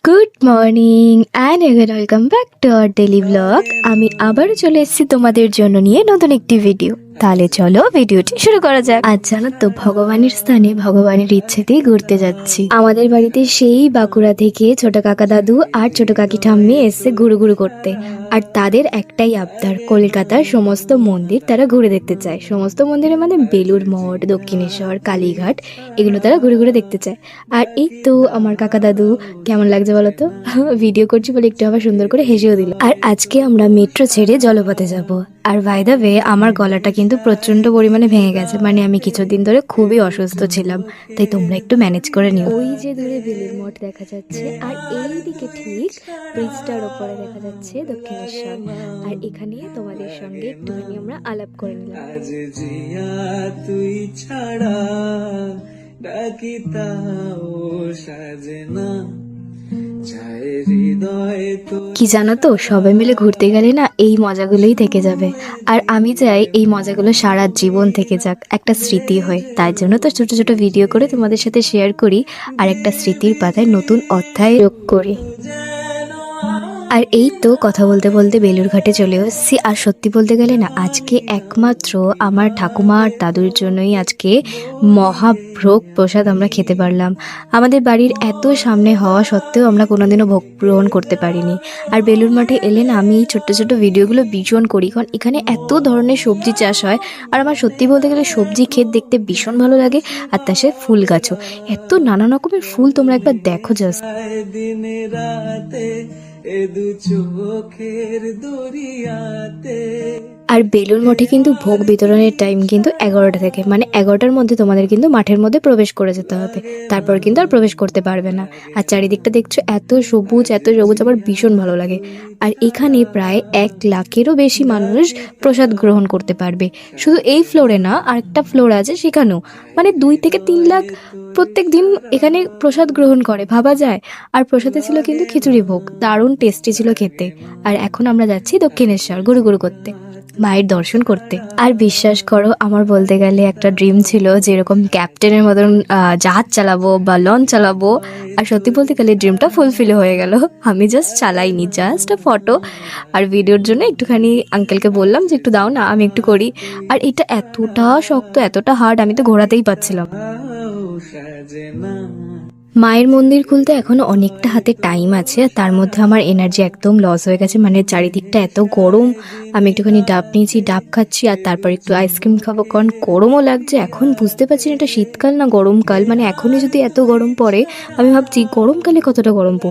Good morning and welcome back to our daily blog. আমি আবারও চলে এসেছি তোমাদের জন্য নিয়ে নতুন একটি ভিডিও। তাহলে চলো ভিডিওটি শুরু করা যাক। আজ জানো তো ভগবানের স্থানে ভগবানের ইচ্ছেতেই ঘুরতে যাচ্ছি। আমাদের বাড়িতে সেই বাঁকুড়া থেকে ছোট কাকা দাদু আর ছোট কাকি ঠাম্মি এসে ঘুরু ঘুরু করতে। আর তাদের একটাই আবদার, কলকাতার সমস্ত মন্দির তারা ঘুরে দেখতে চায়। সমস্ত মন্দিরে মানে বেলুড় মঠ, দক্ষিণেশ্বর, কালীঘাট, এগুলো তারা ঘুরে ঘুরে দেখতে চায়। আর এই তো আমার কাকা দাদু, কেমন লাগছে বলো তো? ভিডিও করছি বলে একটু আবার সুন্দর করে হেসেও দিল। আর আজকে আমরা মেট্রো ছেড়ে জলপথে যাব। আর বাই দ্য ওয়ে, আমার গলাটা কিন্তু প্রচন্ড পরিমাণে ভেঙে গেছে, মানে আমি কিছুদিন ধরে খুবই অসুস্থ ছিলাম, তাই তোমরা একটু ম্যানেজ করে নিও। ওই যে দূরে বেলুড় মঠ দেখা যাচ্ছে, আর এই দিকে ঠিক ব্রিজটার ওপরে দেখা যাচ্ছে দক্ষিণেশ্বর। আর এখানে তোমাদের সঙ্গে একটুখানি আমরা আলাপ করে নিলাম। তুই ছাড়া ডাকিতাও সাজেনা কি জানো তো, সবাই মিলে ঘুরতে গেলে না এই মজাগুলোই থেকে যাবে। আর আমি চাই এই মজাগুলো সারা জীবন থেকে যাক, একটা স্মৃতি হয়। তাই জন্য তো ছোট ছোট ভিডিও করে তোমাদের সাথে শেয়ার করি, আর একটা স্মৃতির পাতায় নতুন অধ্যায় যোগ করি। আর এই তো কথা বলতে বলতে বেলুড়ঘাটে চলে এসেছি। আর সত্যি বলতে গেলে না, আজকে একমাত্র আমার ঠাকুমা আর দাদুর জন্যই আজকে মহাভোগ প্রসাদ আমরা খেতে পারলাম। আমাদের বাড়ির এত সামনে হওয়া সত্ত্বেও আমরা কোনোদিনও ভোগ গ্রহণ করতে পারিনি। আর বেলুড় মঠে এলে না, আমি এই ছোট্ট ছোট্ট ভিডিওগুলো ভীষণ করি, কারণ এখানে এত ধরনের সবজি চাষ হয়। আর আমার সত্যি বলতে গেলে সবজি ক্ষেত দেখতে ভীষণ ভালো লাগে। আর তার সাথে ফুল গাছও, এত নানা রকমের ফুল, তোমরা একবার দেখো জাস্ট। দিনে রাতে এ দু চোখের দরিয়াতে। আর বেলুড় মঠে কিন্তু ভোগ বিতরণের টাইম কিন্তু 11টা থেকে, মানে 11টার মধ্যে তোমাদের কিন্তু মাঠের মধ্যে প্রবেশ করে যেতে হবে, তারপর কিন্তু আর প্রবেশ করতে পারবে না। আর চারিদিকটা দেখছো এত সবুজ, এত সবুজ, আমার ভীষণ ভালো লাগে। আর এখানে প্রায় 1 লাখেরও বেশি মানুষ প্রসাদ গ্রহণ করতে পারবে। শুধু এই ফ্লোরে না, আরেকটা ফ্লোর আছে সেখানেও, মানে 2 থেকে 3 লাখ প্রত্যেক দিন এখানে প্রসাদ গ্রহণ করে, ভাবা যায়। আর প্রসাদে ছিল কিন্তু খিচুড়ি ভোগ, দারুণ টেস্টি ছিল খেতে। আর এখন আমরা যাচ্ছি দক্ষিণেশ্বর গুরু গুরু করতে, মায়ের দর্শন করতে। আর বিশ্বাস করো, আমার বলতে গেলে একটা ড্রিম ছিল যেরকম ক্যাপ্টেনের মতন জাহাজ চালাবো বা লঞ্চ চালাবো। আর সত্যি বলতে গেলে ড্রিমটা ফুলফিল হয়ে গেল। আমি জাস্ট চালাইনি, জাস্ট ফটো আর ভিডিওর জন্য একটুখানি আঙ্কেলকে বললাম যে একটু দাও না, আমি একটু করি। আর এটা এতটা শক্ত, এতটা হার্ড, আমি তো ঘোরাতেই পারছিলাম। মায়ের মন্দির খুলতে এখনো অনেকটা হাতে টাইম আছে, তার মধ্যে আমার এনার্জি একদম লস হয়ে গেছে। মানে চারিদিকটা এত গরম, আমি একটুখানি ডাব নিয়েছি, ডাব খাচ্ছি, আর তারপর একটু আইসক্রিম খাবো, কারণ গরমও লাগছে। এখন বুঝতে পারছি না এটা শীতকাল না গরমকাল, মানে এখনই যদি এত গরম পড়ে, আমি ভাবছি গরমকালে কতটা গরম পড়ে।